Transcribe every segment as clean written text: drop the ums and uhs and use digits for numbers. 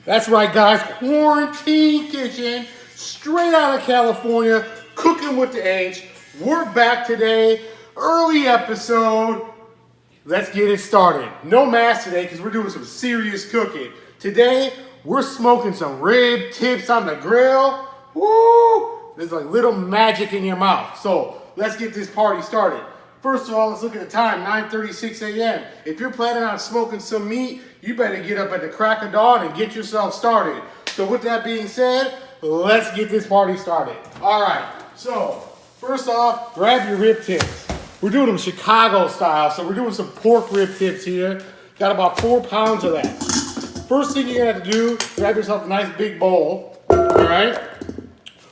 That's right, guys. Quarantine kitchen, straight out of California, cooking with the H. We're back today, early episode. Let's get it started. No mask today because we're doing some serious cooking. Today, we're smoking some rib tips on the grill. Woo! There's like little magic in your mouth. So let's get this party started. First of all, let's look at the time, 9:36 a.m. If you're planning on smoking some meat, you better get up at the crack of dawn and get yourself started. So with that being said, let's get this party started. All right, so first off, grab your rib tips. We're doing them Chicago style, so we're doing some pork rib tips here. Got about 4 pounds of that. First thing you're gonna have to do, grab yourself a nice big bowl, all right?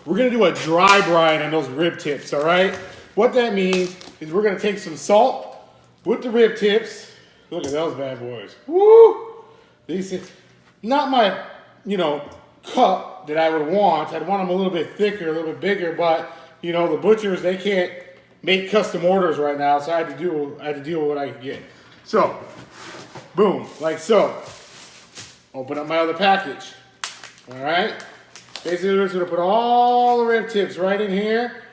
We're gonna do a dry brine on those rib tips, all right? What that means is we're gonna take some salt with the rib tips. Look at those bad boys. Woo! These, not my, cup that I would want. I'd want them a little bit thicker, a little bit bigger, but the butchers, they can't make custom orders right now, so I had to deal with what I could get. So, boom, like so. Open up my other package. All right? Basically, we're just gonna put all the rib tips right in here.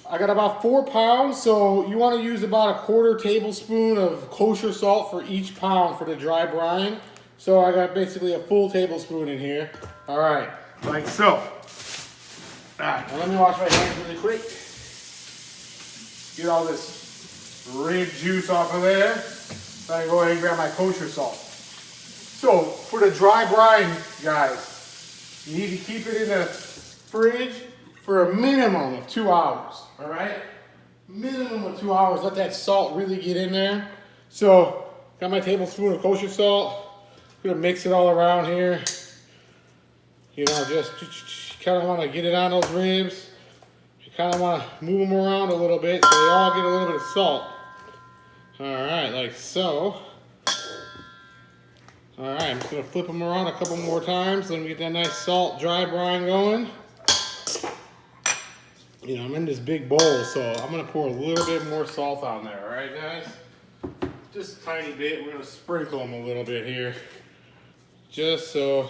I got about 4 pounds, so you want to use about a 1/4 tablespoon of kosher salt for each pound for the dry brine. So I got basically a full tablespoon in here. All right, like so. All right, now let me wash my hands really quick. Get all this rib juice off of there. So I can go ahead and grab my kosher salt. So for the dry brine, guys, you need to keep it in the fridge for a minimum of 2 hours, all right? Minimum of 2 hours, let that salt really get in there. So, got my tablespoon of kosher salt. I'm gonna mix it all around here. Just kind of wanna get it on those ribs. You kind of wanna move them around a little bit so they all get a little bit of salt. All right, like so. All right, I'm just gonna flip them around a couple more times. Let me get that nice salt dry brine going. I'm in this big bowl, so I'm gonna pour a little bit more salt on there, all right, guys? Just a tiny bit. We're gonna sprinkle them a little bit here. Just so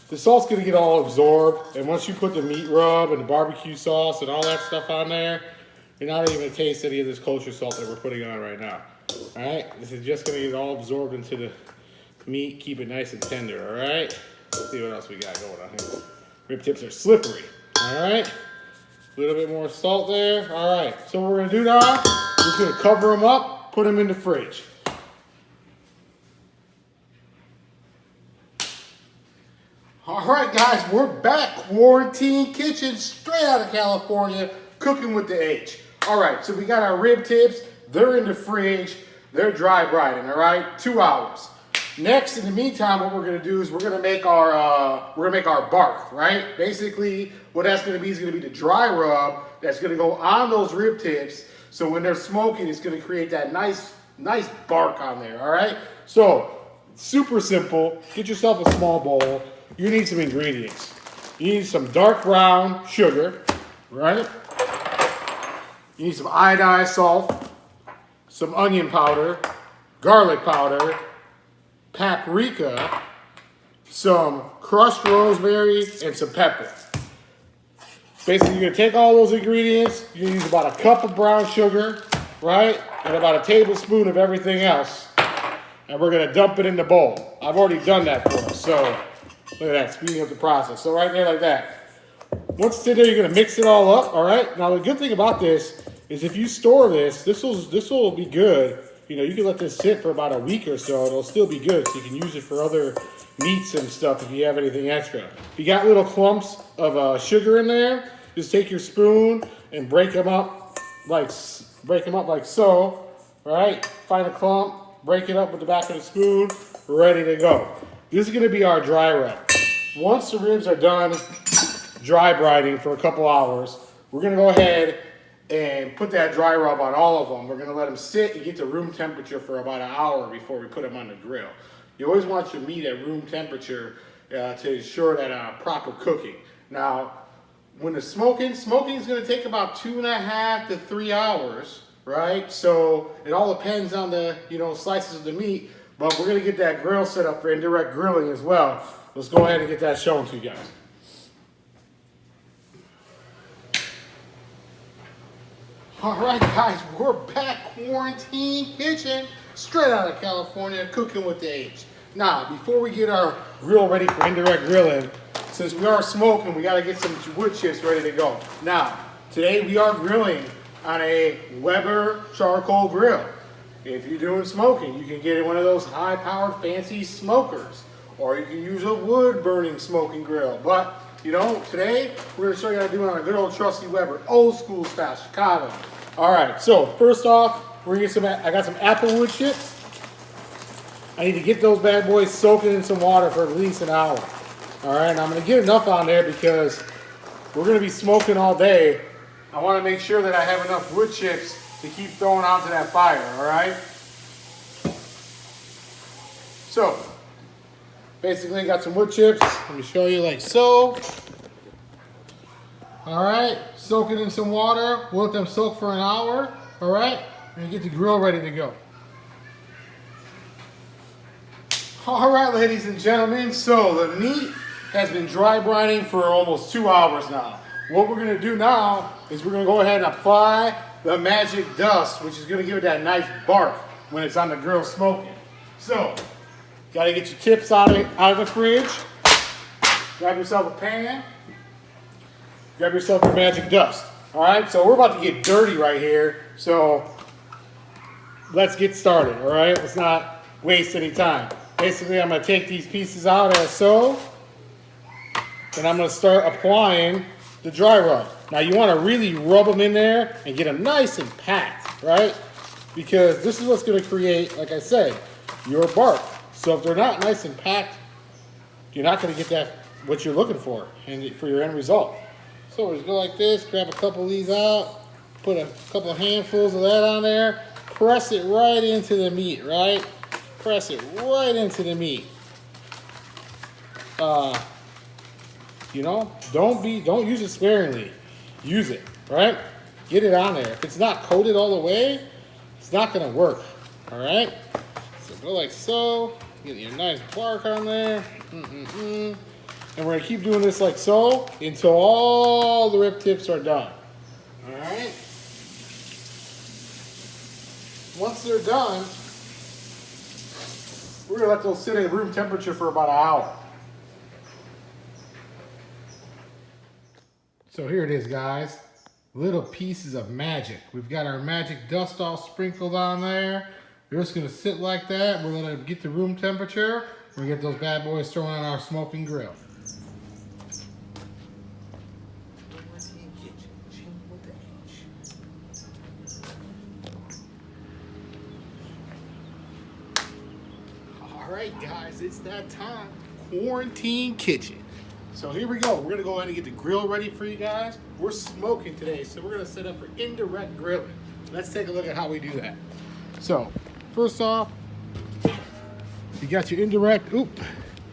the salt's gonna get all absorbed, and once you put the meat rub and the barbecue sauce and all that stuff on there, you're not even gonna taste any of this kosher salt that we're putting on right now, all right? This is just gonna get all absorbed into the meat, keep it nice and tender, all right? Let's see what else we got going on here. Rib tips are slippery, all right? A little bit more salt there. All right, so what we're gonna do now, we're just gonna cover them up, put them in the fridge. All right, guys, we're back. Quarantine kitchen, straight out of California, cooking with the H. All right, so we got our rib tips. They're in the fridge. They're dry brining, all right? 2 hours. Next, in the meantime, what we're gonna do is we're gonna make our bark, right? Basically, what that's gonna be is gonna be the dry rub that's gonna go on those rib tips. So when they're smoking, it's gonna create that nice bark on there, all right? So, super simple. Get yourself a small bowl. You need some ingredients. You need some dark brown sugar, right? You need some iodized salt, some onion powder, garlic powder, paprika, some crushed rosemary, and some pepper. Basically, you're gonna take all those ingredients, you're gonna use about a cup of brown sugar, right? And about a tablespoon of everything else. And we're gonna dump it in the bowl. I've already done that for us, so look at that, speeding up the process. So right there like that. Once it's in there, you're gonna mix it all up, all right? Now the good thing about this is if you store this will be good. You can let this sit for about a week or so. It'll still be good, so you can use it for other meats and stuff if you have anything extra. If you got little clumps of sugar in there, just take your spoon and break them up like so. All right, find a clump, break it up with the back of the spoon, ready to go. This is gonna be our dry rub. Once the ribs are done dry brining for a couple hours, we're gonna go ahead and put that dry rub on all of them. We're gonna let them sit and get to room temperature for about an hour before we put them on the grill. You always want your meat at room temperature to ensure that proper cooking. Now, when the smoking is gonna take about 2.5 to 3 hours, right? So it all depends on the, slices of the meat. But we're gonna get that grill set up for indirect grilling as well. Let's go ahead and get that shown to you guys. All right, guys, we're back. Quarantine kitchen, straight out of California, cooking with the H. Now, before we get our grill ready for indirect grilling, since we are smoking, we gotta get some wood chips ready to go. Now, today we are grilling on a Weber charcoal grill. If you're doing smoking, you can get one of those high-powered fancy smokers, or you can use a wood-burning smoking grill. But, you know, today we're gonna show you how to do it on a good old trusty Weber, old school style, Chicago. All right, so first off, we're gonna get some, I got some applewood chips. I need to get those bad boys soaking in some water for at least an hour. All right, and I'm gonna get enough on there because we're gonna be smoking all day. I wanna make sure that I have enough wood chips to keep throwing onto that fire, all right? So, basically got some wood chips. Let me show you like so. All right, soak it in some water. We'll let them soak for an hour, all right? And get the grill ready to go. All right, ladies and gentlemen, so the meat has been dry brining for almost 2 hours now. What we're gonna do now is we're gonna go ahead and apply the magic dust, which is gonna give it that nice bark when it's on the grill smoking. So, gotta get your tips out of the fridge. Grab yourself a pan. Grab yourself your magic dust. All right, so we're about to get dirty right here. So, let's get started, all right? Let's not waste any time. Basically, I'm gonna take these pieces out as so, and I'm gonna start applying the dry rub. Now you wanna really rub them in there and get them nice and packed, right? Because this is what's gonna create, like I said, your bark. So if they're not nice and packed, you're not gonna get that, what you're looking for, and for your end result. So we'll just go like this, grab a couple of these out, put a couple of handfuls of that on there, press it right into the meat, right? Press it right into the meat. You know, don't use it sparingly. Use it, right? Get it on there. If it's not coated all the way, it's not gonna work, all right? So go like so, get your nice bark on there. And we're gonna keep doing this like so until all the rib tips are done, all right? Once they're done, we're gonna let those sit at room temperature for about an hour. So here it is, guys. Little pieces of magic. We've got our magic dust all sprinkled on there. They're just gonna sit like that. We're gonna get to room temperature. We're gonna get those bad boys thrown on our smoking grill. All right, guys, it's that time. Quarantine kitchen. So here we go. We're gonna go ahead and get the grill ready for you guys. We're smoking today, so we're gonna set up for indirect grilling. Let's take a look at how we do that. So, first off, you got your indirect, you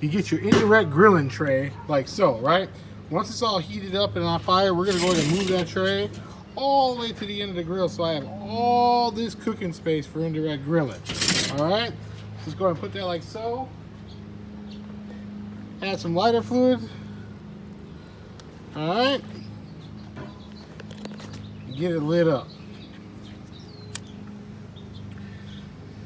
get your indirect grilling tray, like so, right? Once it's all heated up and on fire, we're gonna go ahead and move that tray all the way to the end of the grill so I have all this cooking space for indirect grilling. All right? Just go ahead and put that like so. Add some lighter fluid. All right, get it lit up.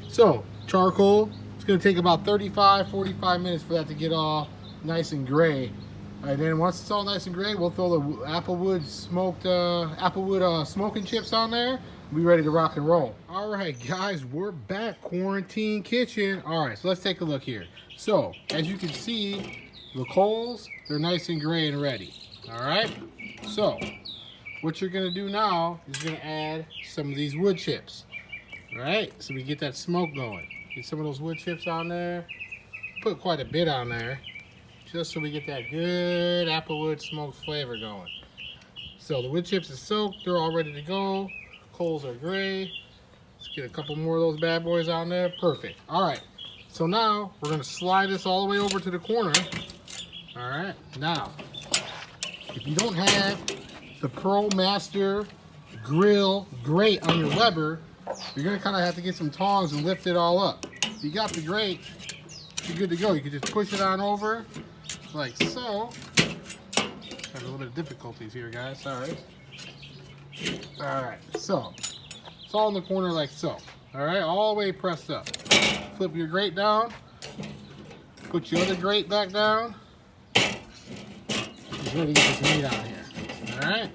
So, charcoal, it's gonna take about 45 minutes for that to get all nice and gray. And then once it's all nice and gray, we'll throw the applewood smoking chips on there. We'll be ready to rock and roll. All right, guys, we're back, quarantine kitchen. All right, so let's take a look here. So, as you can see, the coals, they're nice and gray and ready. All right, so what you're gonna do now is you're gonna add some of these wood chips. All right, so we get that smoke going. Get some of those wood chips on there. Put quite a bit on there, just so we get that good applewood smoked flavor going. So the wood chips are soaked, they're all ready to go. Coals are gray. Let's get a couple more of those bad boys on there. Perfect. All right, so now we're gonna slide this all the way over to the corner. All right, now, if you don't have the Pro Master Grill grate on your Weber, you're gonna kind of have to get some tongs and lift it all up. If you got the grate, you're good to go. You can just push it on over like so. Had a little bit of difficulties here, guys. Sorry. All right, so it's all in the corner like so. All right, all the way pressed up. Flip your grate down. Put your other grate back down. Just ready to get this meat out here. All right.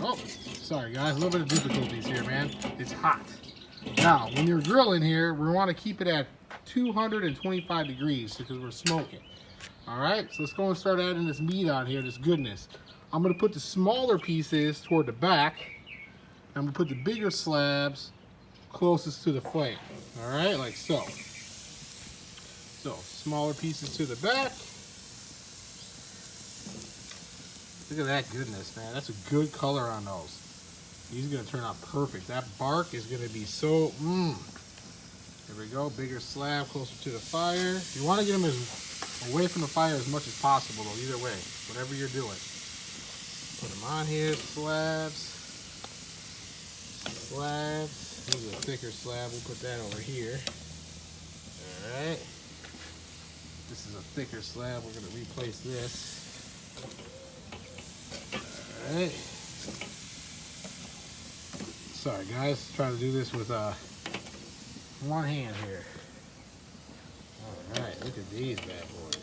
Oh, sorry guys, a little bit of difficulties here, man. It's hot. Now, when you're grilling here, we want to keep it at 225 degrees because we're smoking. All right, so let's go and start adding this meat on here, this goodness. I'm going to put the smaller pieces toward the back. I'm going to put the bigger slabs closest to the flame. All right, like so. So, smaller pieces to the back. Look at that goodness, man. That's a good color on those. These are going to turn out perfect. That bark is going to be so, There we go, bigger slab closer to the fire. You want to get them away from the fire as much as possible, though, either way, whatever you're doing. Put them on here, slabs. Slabs. This is a thicker slab, we'll put that over here. All right. This is a thicker slab, we're going to replace this. All right. Sorry guys, trying to do this with one hand here. All right, look at these bad boys.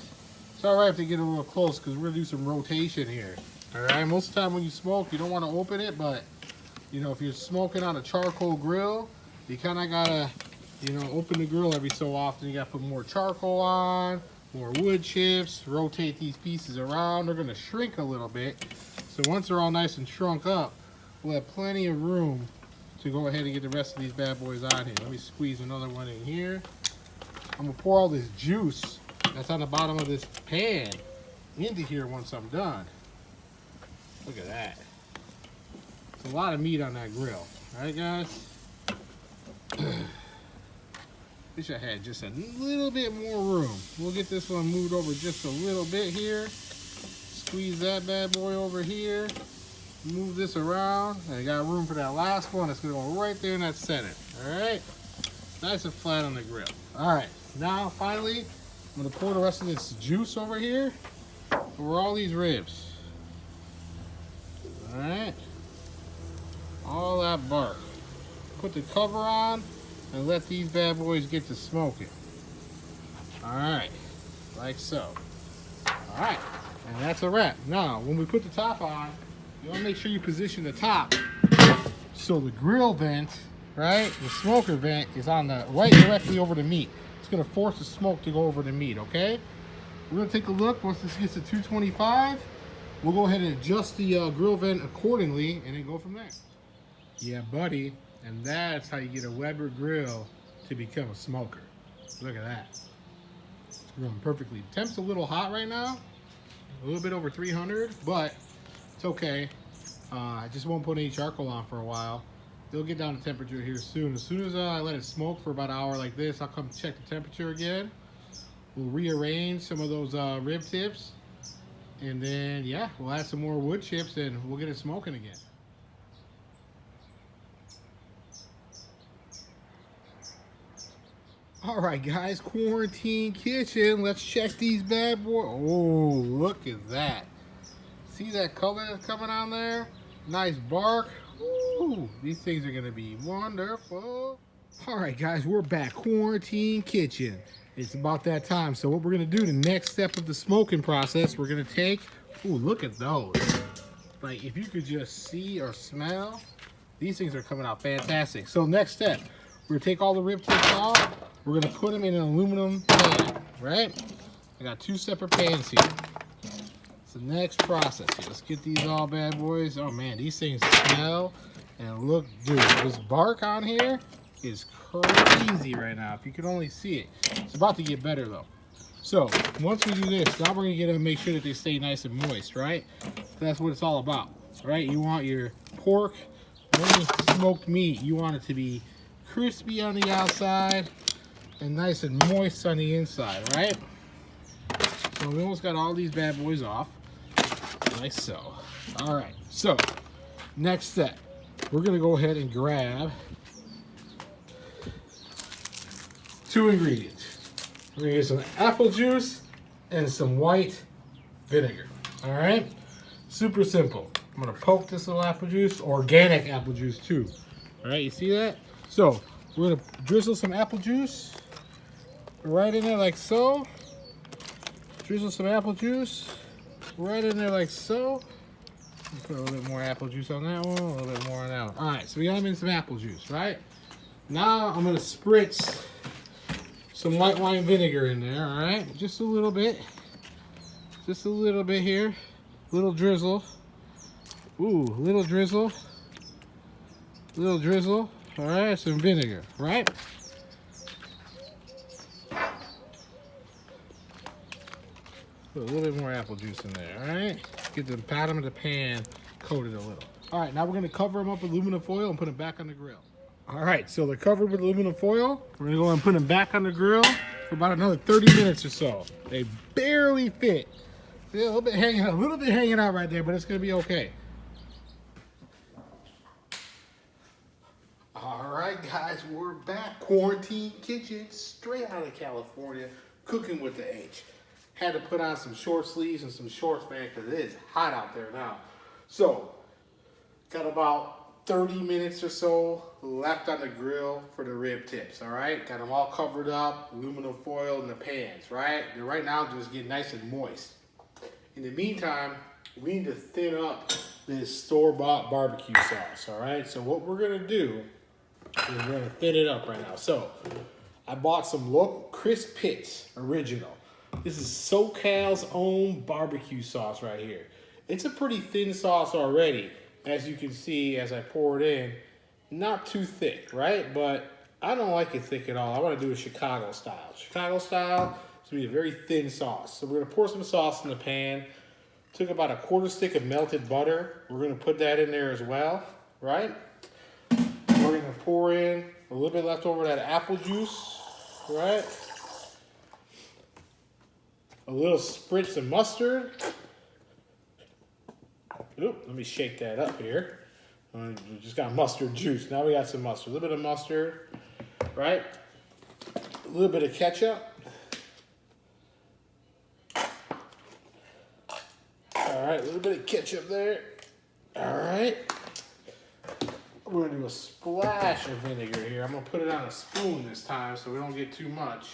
It's all right if they get a little close because we're gonna do some rotation here. All right, most of the time when you smoke, you don't want to open it, but you know, if you're smoking on a charcoal grill, you kind of gotta, you know, open the grill every so often. You gotta put more charcoal on, more wood chips, rotate these pieces around. They're gonna shrink a little bit. So once they're all nice and shrunk up, we'll have plenty of room to go ahead and get the rest of these bad boys on here. Let me squeeze another one in here. I'm gonna pour all this juice that's on the bottom of this pan into here once I'm done. Look at that. It's a lot of meat on that grill. All right, guys? Wish I had just a little bit more room. We'll get this one moved over just a little bit here. Squeeze that bad boy over here. Move this around. And I got room for that last one. It's gonna go right there in that center. All right, nice and flat on the grill. All right, now finally, I'm gonna pour the rest of this juice over here over all these ribs. All right, all that bark. Put the cover on and let these bad boys get to smoking. All right, like so. All right, and that's a wrap. Now, when we put the top on, you want to make sure you position the top so the grill vent, right, the smoker vent is on the right directly over the meat. It's going to force the smoke to go over the meat, okay? We're going to take a look. Once this gets to 225, we'll go ahead and adjust the grill vent accordingly and then go from there. Yeah, buddy, and that's how you get a Weber grill to become a smoker. Look at that. It's grilling perfectly. Temp's a little hot right now, a little bit over 300, but it's okay. I just won't put any charcoal on for a while. They'll get down to temperature here soon. As soon as I let it smoke for about an hour like this, I'll come check the temperature again. We'll rearrange some of those rib tips. And then, yeah, we'll add some more wood chips and we'll get it smoking again. All right, guys, quarantine kitchen. Let's check these bad boys. Oh, look at that. See that color that's coming on there? Nice bark. Ooh, these things are gonna be wonderful. All right, guys, we're back. Quarantine kitchen. It's about that time. So what we're gonna do, the next step of the smoking process, we're gonna take, ooh, look at those. Like, if you could just see or smell, these things are coming out fantastic. So next step, we're gonna take all the rib tips off. We're gonna put them in an aluminum pan, right? I got 2 separate pans here. It's the next process here. Let's get these all bad boys. Oh man, these things smell and look, dude, this bark on here is crazy right now. If you could only see it. It's about to get better though. So once we do this, now we're gonna get them, make sure that they stay nice and moist, right? That's what it's all about, right? You want your pork, any smoked meat, you want it to be crispy on the outside and nice and moist on the inside, right? So we almost got all these bad boys off, like so. All right, so next step, we're gonna go ahead and grab 2 ingredients. We're gonna get some apple juice and some white vinegar. All right, super simple. I'm gonna poke this little apple juice, organic apple juice too. All right, you see that? So we're gonna drizzle some apple juice right in there like so. Drizzle some apple juice right in there like so. Put a little bit more apple juice on that one, a little bit more on that one. All right, so we got them in some apple juice, right? Now I'm gonna spritz some white wine vinegar in there, all right? Just a little bit. Just a little bit here. Little drizzle. Ooh, little drizzle. Little drizzle. All right, some vinegar, right? Put a little bit more apple juice in there, all right? Get the bottom of the pan coated a little. All right, now we're gonna cover them up with aluminum foil and put them back on the grill. All right, so they're covered with aluminum foil. We're gonna go and put them back on the grill for about another 30 minutes or so. They barely fit. They're a little bit hanging out right there, but it's gonna be okay. All right, guys, we're back. Quarantine kitchen, straight out of California, cooking with the H. Had to put on some short sleeves and some shorts, man, because it is hot out there now. So, got about 30 minutes or so left on the grill for the rib tips, all right? Got them all covered up, aluminum foil in the pans, right? And right now, just get nice and moist. In the meantime, we need to thin up this store-bought barbecue sauce, all right? So what we're gonna do is we're gonna thin it up right now. So, I bought some local Chris Pitts original. This is SoCal's own barbecue sauce right here. It's a pretty thin sauce already. As you can see, as I pour it in, not too thick, right? But I don't like it thick at all. I want to do a Chicago style. Chicago style is going to be a very thin sauce. So we're going to pour some sauce in the pan. Took about a 1/4 stick of melted butter. We're going to put that in there as well, right? We're going to pour in a little bit left over that apple juice, right? A little spritz of mustard. Oop, let me shake that up here. We just got mustard juice. Now we got some mustard. A little bit of mustard, right? A little bit of ketchup. All right, a little bit of ketchup there. All right. We're gonna do a splash of vinegar here. I'm gonna put it on a spoon this time so we don't get too much.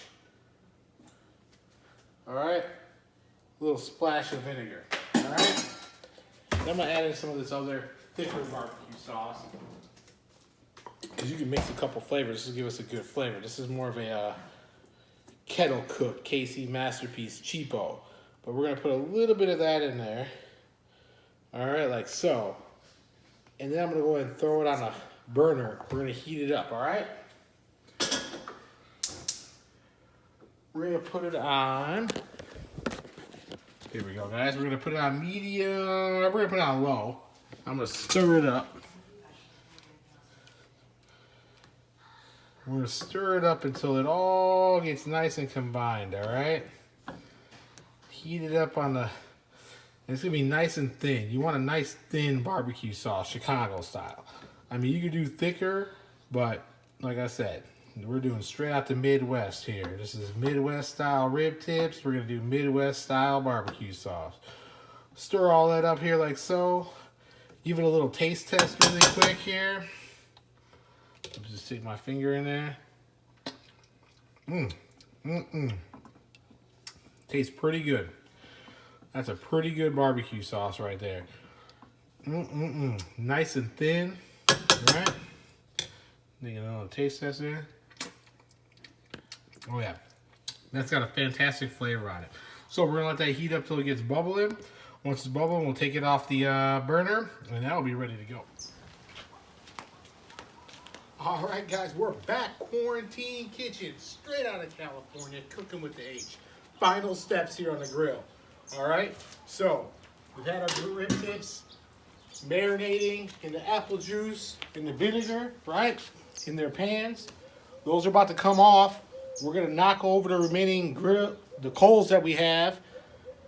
All right, a little splash of vinegar. All right. Then I'm gonna add in some of this other thicker barbecue sauce because you can mix a couple flavors to give us a good flavor. This is more of a kettle cooked KC Masterpiece cheapo, but we're gonna put a little bit of that in there. All right, like so. And then I'm gonna go ahead and throw it on a burner. We're gonna heat it up. All right. We're gonna put it on. Here we go, guys. We're gonna put it on medium. We're gonna put it on low. I'm gonna stir it up. We're gonna stir it up until it all gets nice and combined. All right. Heat it up on the. It's gonna be nice and thin. You want a nice thin barbecue sauce, Chicago style. I mean, you could do thicker, but like I said, we're doing straight out the Midwest here. This is Midwest style rib tips. We're gonna do Midwest style barbecue sauce. Stir all that up here like so. Give it a little taste test really quick here. I'll just stick my finger in there. Tastes pretty good. That's a pretty good barbecue sauce right there. Nice and thin, right? Need a little taste test there. Oh yeah, that's got a fantastic flavor on it. So we're gonna let that heat up till it gets bubbling. Once it's bubbling, we'll take it off the burner, and that'll be ready to go. All right, guys, we're back. Quarantine kitchen, straight out of California, cooking with the H. Final steps here on the grill. All right, so we've had our rib tips marinating in the apple juice, in the vinegar, right, in their pans. Those are about to come off. We're gonna knock over the remaining the coals that we have,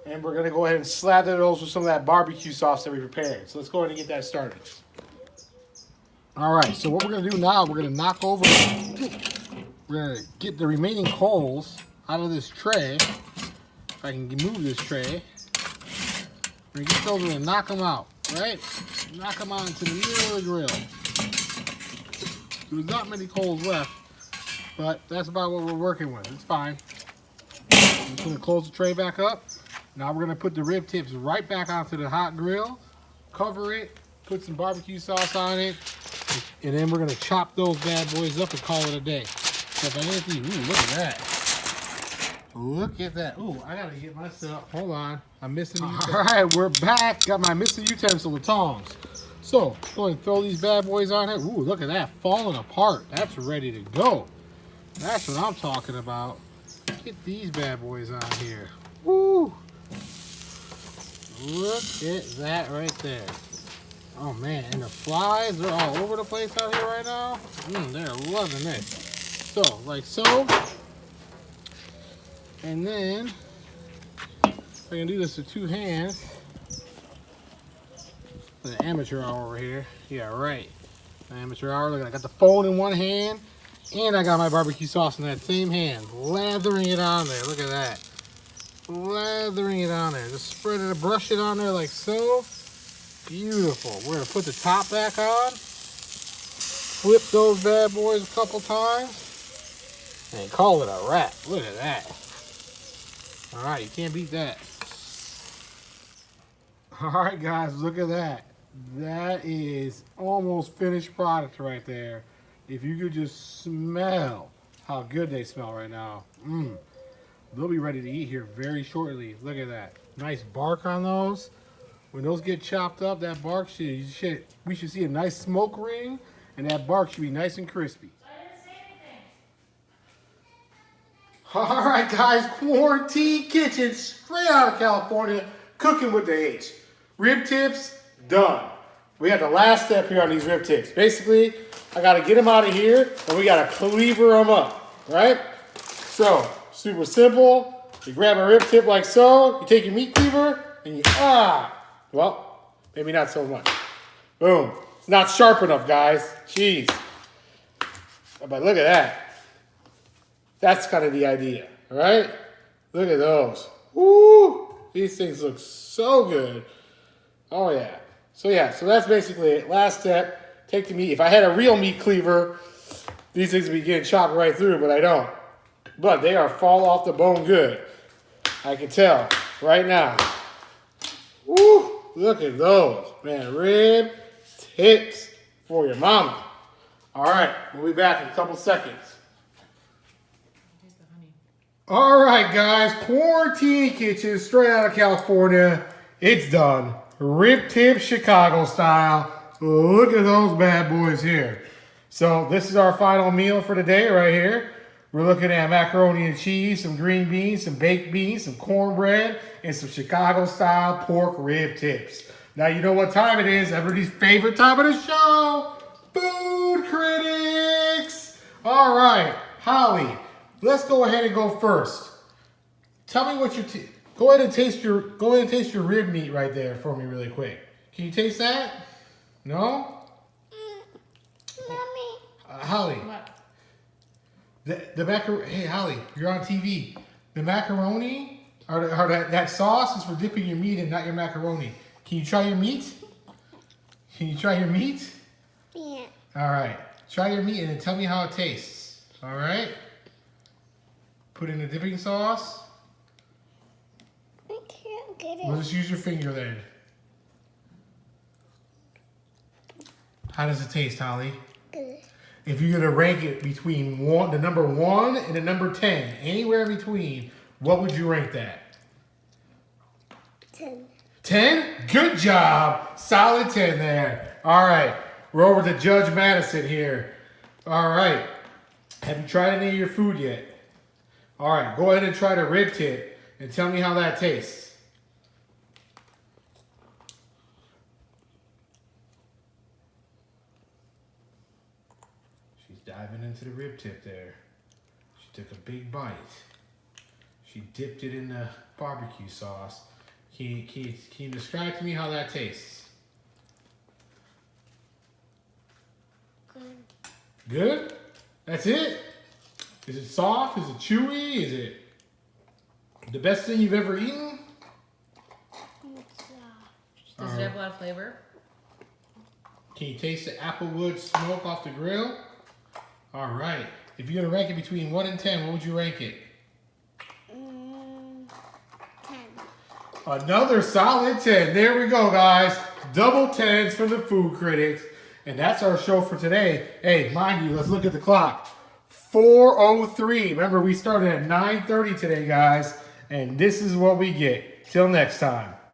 and we're gonna go ahead and slather those with some of that barbecue sauce that we prepared. So let's go ahead and get that started. All right, so what we're gonna do now, we're gonna knock over we're gonna get the remaining coals out of this tray. If I can move this tray. We're gonna get those, we're gonna knock them out, right? Knock them out into the middle of the grill. There's not many coals left, but that's about what we're working with. It's fine. I'm just gonna close the tray back up. Now we're gonna put the rib tips right back onto the hot grill, cover it, put some barbecue sauce on it, and then we're gonna chop those bad boys up and call it a day. So if I get these, ooh, look at that. Look at that. Ooh, I gotta get myself, hold on. I'm missing the utensil. All right, we're back. Got my missing utensil, the tongs. So, go ahead and throw these bad boys on here. Ooh, look at that, falling apart. That's ready to go. That's what I'm talking about. Get these bad boys on here. Woo! Look at that right there. Oh man, and the flies, they're all over the place out here right now. They're loving this. So, like so. And then, I can do this with two hands. The amateur hour over here. Yeah, right. The amateur hour. Look, I got the phone in one hand, and I got my barbecue sauce in that same hand. Lathering it on there. Look at that. Lathering it on there. Just spread it, brush it on there like so. Beautiful. We're going to put the top back on. Flip those bad boys a couple times. And call it a wrap. Look at that. Alright, you can't beat that. Alright guys, look at that. That is almost finished product right there. If you could just smell how good they smell right now. They'll be ready to eat here very shortly. Look at that. Nice bark on those. When those get chopped up, that bark we should see a nice smoke ring, and that bark should be nice and crispy. All right, guys, quarantine kitchen, straight out of California, cooking with the H. Rib tips, done. We got the last step here on these rib tips. Basically, I got to get them out of here, and we got to cleaver them up, right? So, super simple. You grab a rib tip like so, you take your meat cleaver, and you, well, maybe not so much. Boom. It's not sharp enough, guys. Jeez. But look at that. That's kind of the idea, right? Look at those. Woo! These things look so good. Oh, yeah. So that's basically it. Last step, take the meat. If I had a real meat cleaver, these things would be getting chopped right through, but I don't. But they are fall off the bone good. I can tell right now. Woo! Look at those. Man, rib tips for your mama. All right, we'll be back in a couple seconds. All right, guys, quarantine kitchen, straight out of California. It's done. Rib tip Chicago style. Look at those bad boys here. So this is our final meal for today right here. We're looking at macaroni and cheese, some green beans, some baked beans, some cornbread, and some Chicago style pork rib tips. Now you know what time it is. Everybody's favorite time of the show. Food critics. All right, Holly. Let's go ahead and go first. Tell me what you go ahead and taste your rib meat right there for me really quick. Can you taste that? No? Mommy. Holly. What? The macaroni. Hey Holly, you're on TV. The macaroni or that sauce is for dipping your meat and not your macaroni. Can you try your meat? Can you try your meat? Yeah. All right. Try your meat and then tell me how it tastes. All right. Put in the dipping sauce. I can't get it. Well, just use your finger then. How does it taste, Holly? Good. If you're gonna rank it between the number 1 and the number 10, anywhere in between, what would you rank that? 10. 10? Good job. Solid 10 there. All right. We're over to Judge Madison here. All right. Have you tried any of your food yet? All right, go ahead and try the rib tip and tell me how that tastes. She's diving into the rib tip there. She took a big bite. She dipped it in the barbecue sauce. Can you describe to me how that tastes? Good. Good? That's it? Is it soft? Is it chewy? Is it the best thing you've ever eaten? Does it have a lot of flavor? Can you taste the applewood smoke off the grill? All right. If you're going to rank it between 1 and 10, what would you rank it? 10. Another solid 10. There we go, guys. Double 10s from the food critics. And that's our show for today. Hey, mind you, let's look at the clock. 4:03. Remember, we started at 9:30 today, guys. And this is what we get. Till next time.